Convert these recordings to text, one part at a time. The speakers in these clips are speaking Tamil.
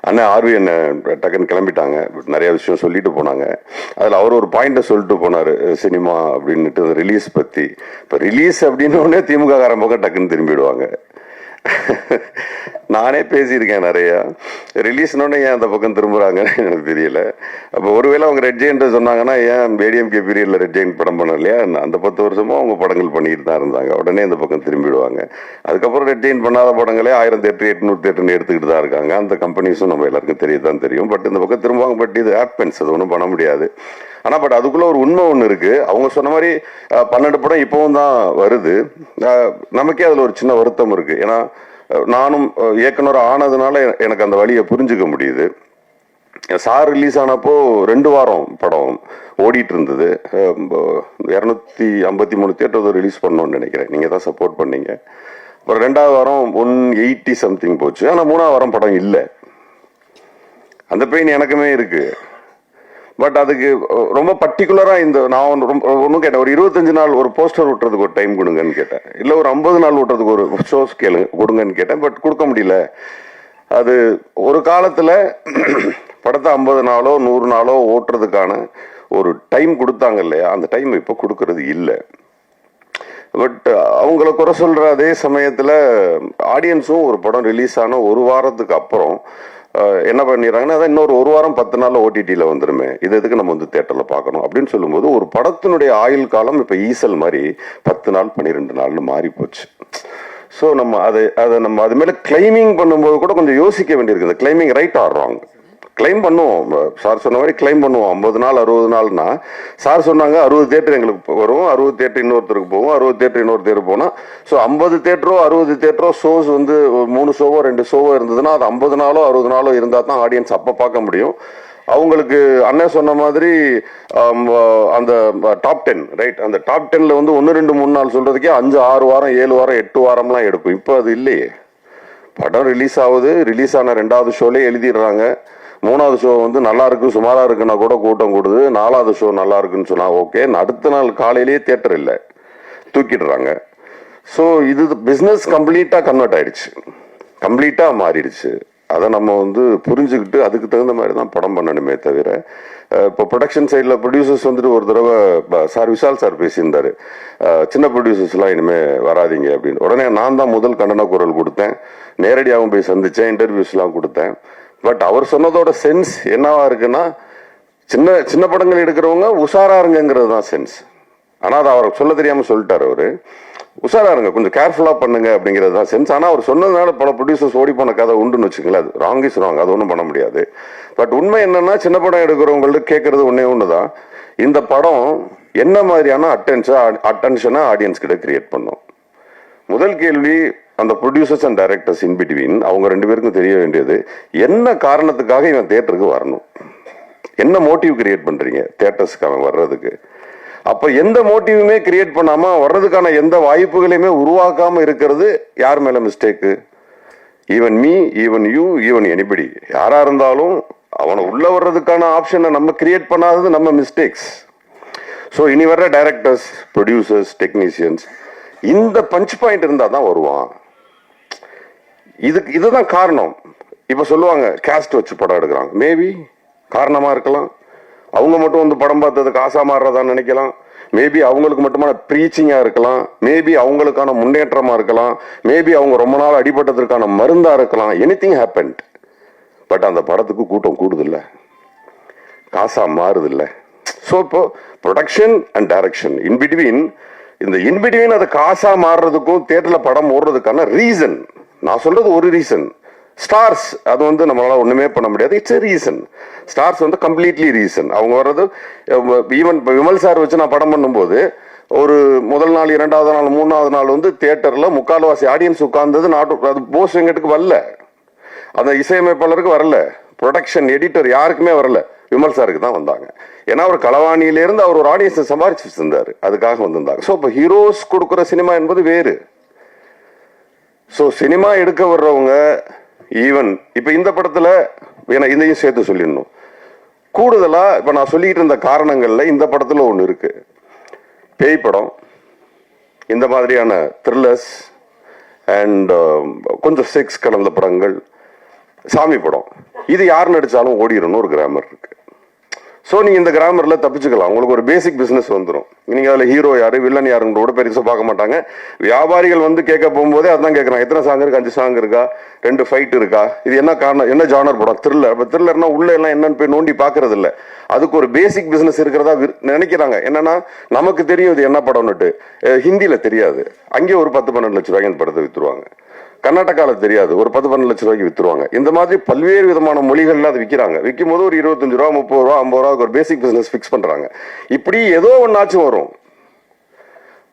அண்ணன் ஆர்வி என்ன டக்குன்னு கிளம்பிட்டாங்க. நிறைய விஷயம் சொல்லிட்டு போனாங்க. அதில் அவர் ஒரு பாயிண்ட்டை சொல்லிட்டு போனார், சினிமா அப்படின்ட்டு ரிலீஸ் பற்றி. இப்போ ரிலீஸ் அப்படின்னோடனே திமுக காரன் பக்கம் டக்குன்னு திரும்பிடுவாங்க. நானே பேசியிருக்கேன் நிறையா. ரிலீஸ்னோடனே ஏன் அந்த பக்கம் திரும்புகிறாங்கன்னு எனக்கு தெரியல. அப்போ ஒருவேளை அவங்க ரெட் ஜெயின்ட் சொன்னாங்கன்னா ஏன் ஏடிஎம்கே பீரியடில் ரெட் ஜெயின்ட் படம் பண்ண இல்லையா, அந்த 10 வருஷமும் அவங்க படங்கள் பண்ணிட்டு தான் இருந்தாங்க. உடனே இந்த பக்கம் திரும்பிடுவாங்க. அதுக்கப்புறம் ரெட் ஜெயின்ட் பண்ணாத படங்களே 1000 தேட்டர் 800 தேட்டர்னு எடுத்துக்கிட்டு தான் இருக்காங்க. அந்த கம்பெனிஸும் நம்ம எல்லாருக்கும் தெரியதான் தெரியும். பட் இந்த பக்கம் திரும்புவாங்க. பட் இது ஹேப்பன்ஸ், அது ஒன்றும் பண்ண முடியாது. ஆனால் பட் அதுக்குள்ள ஒரு உண்மை ஒன்று இருக்கு. அவங்க சொன்ன மாதிரி 12 படம் இப்பவும் தான் வருது. நமக்கே அதில் ஒரு சின்ன வருத்தம் இருக்கு. ஏன்னா நானும் இயக்குனர் ஆனதுனால எனக்கு அந்த வழியை புரிஞ்சுக்க முடியுது. சார் ரிலீஸ் ஆனப்போ 2 வாரம் படம் ஓடிட்டு இருந்தது. 253 தேட்டர் ரிலீஸ் பண்ணோம்னு நினைக்கிறேன். நீங்க தான் சப்போர்ட் பண்ணீங்க. அப்புறம் 2வது வாரம் 180 சம்திங் போச்சு. ஆனால் 3வது வாரம் படம் இல்லை. அந்த பெயின் எனக்குமே இருக்கு. பட் அதுக்கு ரொம்ப பர்டிகுலரா இந்த நான் ஒன்றும் கேட்டேன், ஒரு 25 நாள் ஒரு போஸ்டர் விட்டுறதுக்கு ஒரு டைம் கொடுங்கன்னு கேட்டேன். இல்லை ஒரு 50 நாள் விட்டுறதுக்கு ஒரு ஷோஸ் கொடுங்கன்னு கேட்டேன். பட் கொடுக்க முடியல. அது ஒரு காலத்தில் படத்தை 50 நாளோ 100 நாளோ ஓட்டுறதுக்கான ஒரு டைம் கொடுத்தாங்க இல்லையா, அந்த டைம் இப்போ கொடுக்கறது இல்லை. பட் அவங்கள குறை சொல்ற அதே சமயத்தில் ஆடியன்ஸும் ஒரு படம் ரிலீஸ் ஆன ஒரு வாரத்துக்கு அப்புறம் என்ன பண்ணிடுறாங்கன்னா, அதான் இன்னொரு 1 வாரம் 10 நாள் ஓடிடியில் வந்துருமே, இது எதுக்கு நம்ம வந்து தேட்டரில் பார்க்கணும் அப்படின்னு சொல்லும்போது ஒரு படத்தினுடைய ஆயுள் காலம் இப்போ ஈசல் மாதிரி 10 நாள் 12 நாள்னு மாறி போச்சு. ஸோ நம்ம அதை நம்ம அது மேலே கிளைமிங் பண்ணும்போது கூட கொஞ்சம் யோசிக்க வேண்டியிருக்குது. Claiming right or wrong? Claim பண்ணுவோம். சார் சொன்ன மாதிரி கிளைம் பண்ணுவோம். 50 நாள் 60 நாள்னா சார் சொன்னாங்க 60 தேட்டர் எங்களுக்கு வரும், 60 தேட்டர் இன்னொருத்தருக்கு போகும், 60 தேட்டர் இன்னொரு தேட்டர் போனால், ஸோ 50 தேட்டரோ 60 தேட்டரோ ஷோஸ் வந்து 3 ஷோவோ 2 ஷோவோ இருந்ததுன்னா அது 50 நாளோ 60 நாளோ இருந்தால் தான் ஆடியன்ஸ் அப்போ பார்க்க முடியும். அவங்களுக்கு அண்ணன் சொன்ன மாதிரி அந்த டாப் 10 ரைட், அந்த டாப் 10ல வந்து 1 2 3 நாள் சொல்றதுக்கே 5 6 வாரம் 7 வாரம் 8 வாரம்லாம் எடுக்கும். இப்போ அது இல்லையே. படம் ரிலீஸ் ஆகுது, ரிலீஸ் ஆன 2வது ஷோலே எழுதிடுறாங்க. 3வது ஷோ வந்து நல்லா இருக்கு சுமாரா இருக்குன்னா கூட கூட்டம் கூடுது. 4வது ஷோ நல்லா இருக்குன்னு சொன்னா ஓகே, அடுத்த நாள் காலையிலேயே தியேட்டர் இல்லை, தூக்கிடுறாங்க. ஸோ இது பிஸ்னஸ் கம்ப்ளீட்டா கன்வெர்ட் ஆயிடுச்சு, கம்ப்ளீட்டா மாறிடுச்சு. அதை நம்ம வந்து புரிஞ்சுக்கிட்டு அதுக்கு தகுந்த மாதிரி தான் படம் பண்ணணுமே தவிர, இப்போ ப்ரொடக்ஷன் சைடில் ப்ரொடியூசர்ஸ் வந்துட்டு ஒரு தடவை சார் விஷால் சார் பேசியிருந்தாரு, சின்ன ப்ரொடியூசர்ஸ்லாம் இனிமேல் வராதிங்க அப்படின்னு. உடனே நான் தான் முதல் கண்டன குரல் கொடுத்தேன், நேரடியாகவும் போய் சந்தித்தேன், இன்டர்வியூஸ்லாம் கொடுத்தேன். பட் அவர் சொன்னதோட சென்ஸ் என்னவா இருக்குன்னா, சின்ன சின்ன படங்கள் எடுக்கிறவங்க உஷாரா இருங்கிறது தான் சென்ஸ். ஆனால் அதை அவர் சொல்ல தெரியாமல் சொல்லிட்டார். அவர் உஷாரா இருங்க, கொஞ்சம் கேர்ஃபுல்லாக பண்ணுங்க அப்படிங்கிறது தான் சென்ஸ். ஆனால் அவர் சொன்னதுனால பல ப்ரொடியூசர்ஸ் ஓடி போன கதை உண்டுன்னு வச்சுங்களேன். அது ராங் இஸ் ராங், அது ஒன்றும் பண்ண முடியாது. பட் உண்மை என்னன்னா, சின்ன படம் எடுக்கிறவங்கள்ட்ட கேட்கறது ஒன்று தான், இந்த படம் என்ன மாதிரியான அட்டென்ஷனை ஆடியன்ஸ் கிட்ட கிரியேட் பண்ணும். முதல் கேள்வி, அந்த producers and directors in between அவங்க 2 பேருக்கும் தெரிய வேண்டியது, என்ன காரணத்துக்காக இவன் தியேட்டருக்கு வரணும், என்ன மோட்டிவ் கிரியேட் பண்றீங்க தியேட்டர்ஸ்க்கு அவன் வர்றதுக்கு. அப்ப எந்த மோட்டிவுமே கிரியேட் பண்ணாம வர்றதுக்கான எந்த வாய்ப்புகளையுமே உருவாக்காம இருக்கிறது யார் மேல mistake? Even me, even you, even anybody, யாரா இருந்தாலும் அவனை உள்ள வர்றதுக்கான ஆப்ஷனை நம்ம கிரியேட் பண்ணாதது நம்ம மிஸ்டேக்ஸ். ஸோ இனி வர்ற டைரக்டர்ஸ், ப்ரொடியூசர்ஸ், டெக்னீசியன்ஸ் இந்த பஞ்ச் பாயிண்ட் இருந்தா தான் வருவான். இதுதான் காரணம். இப்ப சொல்லுவாங்க கேஸ்ட் வச்சு படம் எடுக்கிறாங்க, மேபி காரணமா இருக்கலாம். அவங்க மட்டும் வந்து படம் பார்த்ததுக்கு ஆசா மாறுறதான்னு நினைக்கலாம். மேபி அவங்களுக்கு மட்டுமான ப்ரீச்சிங்கா இருக்கலாம், மேபி அவங்களுக்கான முன்னேற்றமா இருக்கலாம், மேபி அவங்க ரொம்ப நாள் அடிபட்டதற்கான மருந்தா இருக்கலாம். Anything happened. பட் அந்த படத்துக்கு கூட்டம் கூடுதில்ல, காசா மாறுதில்ல. ஸோ இப்போ ப்ரொடக்ஷன் அண்ட் டைரக்ஷன் இன்பிட்வீன், இந்த இன்பிட்வீன் அது காசா மாறுறதுக்கும் தியேட்டர்ல படம் ஓடுறதுக்கான ரீசன், நான் சொல்றது ஒரு ரீசன். ஸ்டார்ஸ் அது வந்து நம்மளால ஒண்ணுமே பண்ண முடியாது, இட்ஸ் எ ரீசன். ஸ்டார்ஸ் வந்து கம்ப்ளீட்லி ரீசன். அவங்க வர்றது ஈவன் விமல் சார் வச்சு நான் படம் பண்ணும்போது ஒரு முதல் நாள் 2வது நாள் 3வது நாள் வந்து தியேட்டர்ல 3/4 ஆடியன்ஸ் உட்கார்ந்தது. அது போஸ் வெங்கட்டுக்கு வரல, அந்த இசையமைப்பாளருக்கு வரல, ப்ரொடக்ஷன் எடிட்டர் யாருக்குமே வரல, விமல் சாருக்கு தான் வந்தாங்க. ஏன்னா அவர் களவாணியிலிருந்து அவர் ஒரு ஆடியன்ஸை சம்பாரிச்சு இருந்தாரு, அதுக்காக வந்திருந்தாங்க. ஸோ இப்போ ஹீரோஸ் கொடுக்குற சினிமா என்பது வேறு. ஸோ சினிமா எடுக்க வர்றவங்க ஈவன் இப்ப இந்த படத்துல இதையும் சேர்த்து சொல்லிடணும். கூடுதலா இப்ப நான் சொல்லிட்டு இருந்த காரணங்கள்ல இந்த படத்துல ஒண்ணு இருக்கு. பேய் படம், இந்த மாதிரியான த்ரில்லர்ஸ் அண்ட் கொஞ்சம் செக்ஸ் கலந்த படங்கள், சாமி படம், இது யார் நடிச்சாலும் ஓடிடணும் ஒரு கிராமர் இருக்கு. ஸோ நீங்க இந்த கிராமர்ல தப்பிச்சுக்கலாம். உங்களுக்கு ஒரு பேசிக் பிசினஸ் வந்துடும். நீங்க அதுல ஹீரோ யாரு வில்லன் யாருன்னு கூட பெருசா பார்க்க மாட்டாங்க. வியாபாரிகள் வந்து கேட்க போகும்போதே அதான் கேட்கறாங்க, எத்தனை சாங் இருக்கு, 5 சாங் இருக்கா, 2 ஃபைட் இருக்கா, இது என்ன காரணம், என்ன ஜானர் படம், த்ரில்லர். அப்ப த்ரில்லர்னா உள்ள எல்லாம் என்னன்னு போய் நோண்டி பாக்குறது இல்ல. அதுக்கு ஒரு பேசிக் பிசினஸ் இருக்கிறதா நினைக்கிறாங்க. என்னன்னா நமக்கு தெரியும் இது என்ன படம்னுட்டு, ஹிந்தியில தெரியாது, அங்கே ஒரு 10-12 லட்சம் ரூபாய்க்கு அந்த படத்தை வித்துருவாங்க. கர்நாடகால தெரியாது, ஒரு 10-12 லட்சம் ரூபாய்க்கு வித்துருவாங்க. இந்த மாதிரி பல்வேறு விதமான மொழிகள்ல அது விற்கிறாங்க. விற்கும் போது ஒரு 25 ரூபா 30 ரூபா 50 ரூபா ஒரு பேசிக் பிசினஸ் பிக்ஸ் பண்றாங்க. இப்படி ஏதோ ஒன்னாச்சும் வரும்.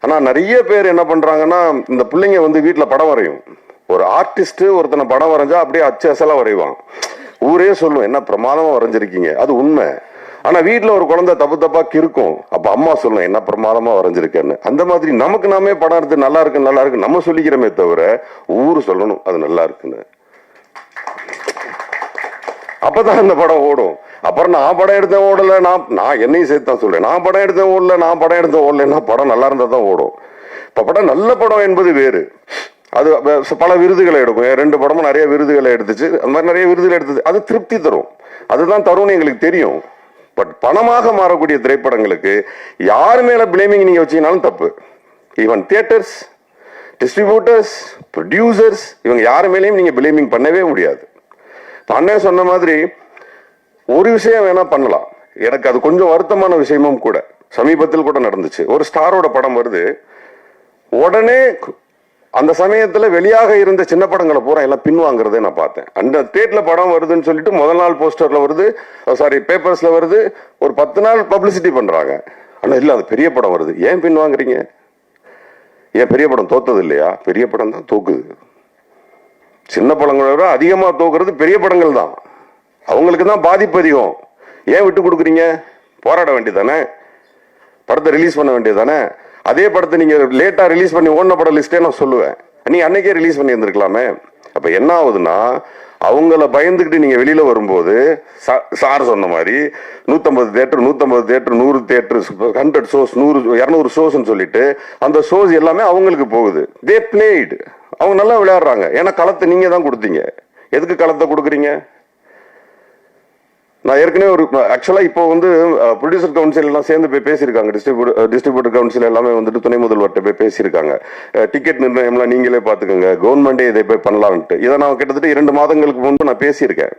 ஆனா நிறைய பேர் என்ன பண்றாங்கன்னா, இந்த பிள்ளைங்க வந்து வீட்டுல படம் வரையும். ஒரு ஆர்டிஸ்ட் ஒருத்தனை படம் வரைஞ்சா அப்படியே அச்சு அசலா வரைவான். ஊரே சொல்லும் என்ன பிரமாதமா வரைஞ்சிருக்கீங்க, அது உண்மை. ஆனா வீட்டுல ஒரு குழந்தை தப்பா கிறுக்கும், அப்ப அம்மா சொல்லும் என்ன பிரமாதமா வரைஞ்சிருக்கேன்னு. அந்த மாதிரி நமக்கு நாமே படம் எடுத்து நல்லா இருக்கு நம்ம சொல்லிக்கிறோமே தவிர ஊரு சொல்லணும் அது நல்லா இருக்குன்னு. அப்பதான் அந்த படம் ஓடும். அப்புறம் நான் படம் எடுத்தேன் ஓடல, நான் என்னையும் சேர்த்து தான் சொல்றேன், நான் படம் எடுத்தேன் ஓடலன்னா படம் நல்லா இருந்தா தான் ஓடும். இப்ப படம் நல்ல படம் என்பது வேறு. அது பல விருதுகளை எடுக்கும். 2 படமும் நிறைய விருதுகளை எடுத்துச்சு. அந்த மாதிரி நிறைய விருதுகளை எடுத்துச்சு. அது திருப்தி தரும். அதுதான் தரும்னு எங்களுக்கு தெரியும். பட் பணமாக மாறக்கூடிய திரைப்படங்களுக்கு யார் மேல பிளேமிங் நீங்க வச்சீங்கன்னாலும் தப்பு. ஈவன் தியேட்டர்ஸ், டிஸ்ட்ரிபியூட்டர்ஸ், ப்ரொடியூசர்ஸ், இவங்க யார் மேலேயும் நீங்க பிளேமிங் பண்ணவே முடியாது. அண்ணே சொன்ன மாதிரி ஒரு விஷயம் வேணா பண்ணலாம். எனக்கு அது கொஞ்சம் வருத்தமான விஷயமும் கூட. சமீபத்தில் கூட நடந்துச்சு. ஒரு ஸ்டாரோட படம் வருது, உடனே அந்த சமயத்துல வெளியாக இருந்த சின்ன படங்களை பூரா எல்லாம் பின்வாங்கிறதே நான் பார்த்தேன். அந்த தேட்ல படம் வருதுன்னு சொல்லிட்டு முதல் நாள் போஸ்டர்ல வருது, பேப்பர்ஸ்ல வருது, ஒரு 10 நாள் பப்ளிசிட்டி பண்றாங்க. ஆனா இல்ல அது பெரிய படம் வருது, ஏன் பின்வாங்குறீங்க? ஏன் பெரிய படம் தோத்தது இல்லையா? பெரிய படம் தான் தோக்குது. சின்ன படங்களை விட அதிகமா தோக்குறது பெரிய படங்கள் தான். அவங்களுக்கு தான் பாதிப்பு அதிகம். ஏன் விட்டு கொடுக்குறீங்க? போராட வேண்டியதானே, படத்தை ரிலீஸ் பண்ண வேண்டியதானே. அதே படத்தை நீங்க லேட்டா ரிலீஸ் பண்ணி ஓடின படம் லிஸ்டே நான் சொல்லுவேன், நீ அன்னைக்கே ரிலீஸ் பண்ணி இருந்திருக்கலாமே. அப்ப என்ன ஆகுதுன்னா, அவங்கள பயந்துக்கிட்டு நீங்க வெளியில வரும்போது சார் சொன்ன மாதிரி 150 தியேட்டர் 100 தியேட்டர் 100 ஷோஸ் 100-200 ஷோஸ் சொல்லிட்டு அந்த ஷோஸ் எல்லாமே அவங்களுக்கு போகுது. தே பிளேட், அவங்க நல்லா விளையாடுறாங்க. ஏன்னா களத்தை நீங்க தான் கொடுத்தீங்க. எதுக்கு களத்தை கொடுக்குறீங்க? நான் ஏற்கனவே ஒரு ஆக்சுவலா இப்போ வந்து ப்ரொடியூசர் கவுன்சில் எல்லாம் சேர்ந்து போய் பேசியிருக்காங்க. டிஸ்ட்ரிபியூட்டர் கவுன்சில் எல்லாமே வந்துட்டு துணை முதல்வர்கிட்ட போய் பேசியிருக்காங்க. டிக்கெட் நிர்ணயம்லாம் நீங்களே பாத்துக்கோங்க, கவர்மெண்டே இதை போய் பண்ணலான்ட்டு. இதை நான் கிட்டத்தட்ட 2 மாதங்களுக்கு முன்பு நான் பேசியிருக்கேன்.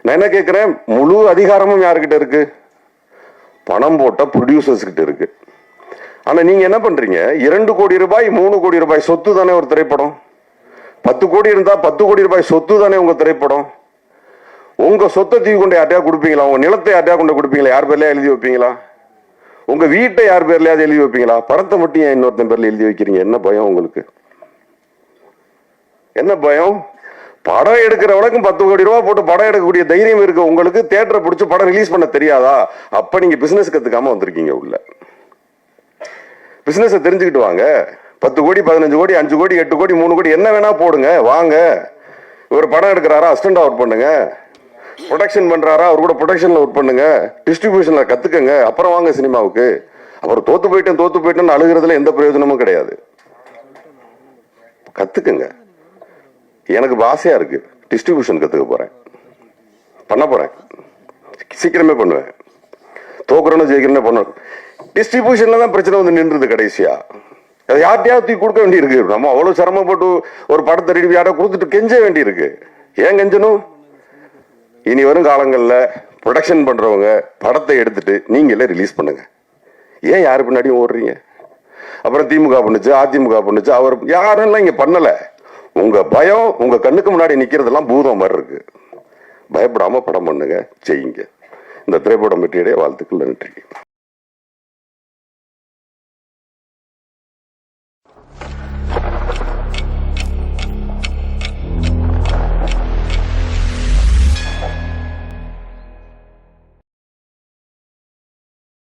நான் என்ன கேட்கிறேன், முழு அதிகாரமும் யாருக்கிட்ட இருக்கு? பணம் போட்ட ப்ரொடியூசர்ஸ் கிட்ட இருக்கு. ஆனா நீங்க என்ன பண்றீங்க, 2 கோடி ரூபாய் 3 கோடி ரூபாய் சொத்து தானே ஒரு திரைப்படம். 10 கோடி இருந்தா 10 கோடி ரூபாய் சொத்து தானே உங்க திரைப்படம். உங்க சொத்தை தூக்கி கொண்டு யார்ட்டையா கொடுப்பீங்களா? உங்க நிலத்தை யார்ட்டையா கொண்டு கொடுப்பீங்களா? யார் பேர்லயா எழுதி வைப்பீங்களா? உங்க வீட்டை யார் பேர்லயாவது எழுதி வைப்பீங்களா? படத்தை மட்டும் ஏன் இன்னொருத்தன் பேர்ல எழுதி வைக்கிறீங்க? என்ன பயம் உங்களுக்கு? என்ன பயம்? படம் எடுக்கிறவனுக்கும் 10 கோடி ரூபாய் போட்டு படம் எடுக்கக்கூடிய தைரியம் இருக்கு உங்களுக்கு. தியேட்டரை பிடிச்சி படம் ரிலீஸ் பண்ண தெரியாதா? அப்ப நீங்க பிசினஸ் கத்துக்காம வந்திருக்கீங்க உள்ள. பிசினஸ் தெரிஞ்சுக்கிட்டு வாங்க. 10 கோடி 15 கோடி 5 கோடி 8 கோடி 3 கோடி என்ன வேணா போடுங்க, வாங்க. ஒரு படம் எடுக்கிறாரா, அசிஸ்டன்ட் ஒர்க் பண்ணுங்க. ப்ரொடக்ஷன் பண்றாரா, அவர் கூட ப்ரொடக்ஷன்ல ஒர்க் பண்ணுங்க. டிஸ்ட்ரிபியூஷன்ல கத்துக்கங்க, அப்புறம் வாங்க சினிமாவுக்கு. அப்புறம் தோத்து போயிட்டேன்னு அழுகிறதுல எந்த பிரயோஜனமும் கிடையாது. கத்துக்கங்க. எனக்கு ஆசையா இருக்கு, டிஸ்ட்ரிபியூஷன் கத்துக்க போறேன், பண்ண போறேன், சீக்கிரமே பண்ணுவேன். தோக்குறோன்னு ஜெயிக்கிறேன்னு பண்ண. டிஸ்ட்ரிபியூஷன்ல தான் பிரச்சனை வந்து நின்றுது கடைசியா. அதை யார்ட்டையாவது கொடுக்க வேண்டி இருக்கு. நம்ம அவ்வளவு சிரமப்பட்டு ஒரு படத்தை ரெடி யாரா கொடுத்துட்டு கெஞ்ச வேண்டி இருக்கு. ஏன் கெஞ்சணும்? இனி வரும் காலங்கள்ல ப்ரொடக்ஷன் பண்றவங்க படத்தை எடுத்துட்டு நீங்களே ரிலீஸ் பண்ணுங்க. ஏன் யாரு பின்னாடியும் ஓடுறீங்க? அப்புறம் திமுக பண்ணுச்சு, அதிமுக பண்ணுச்சு, அவர் யாரெல்லாம் இங்க பண்ணல. உங்க பயம் உங்க கண்ணுக்கு முன்னாடி நிக்கிறதெல்லாம் பூதம் மாதிரி இருக்கு. பயப்படாம படம் பண்ணுங்க, செய்யுங்க. இந்த திரைப்படம் வெற்றியடைய வாழ்த்துக்கள். நன்றி.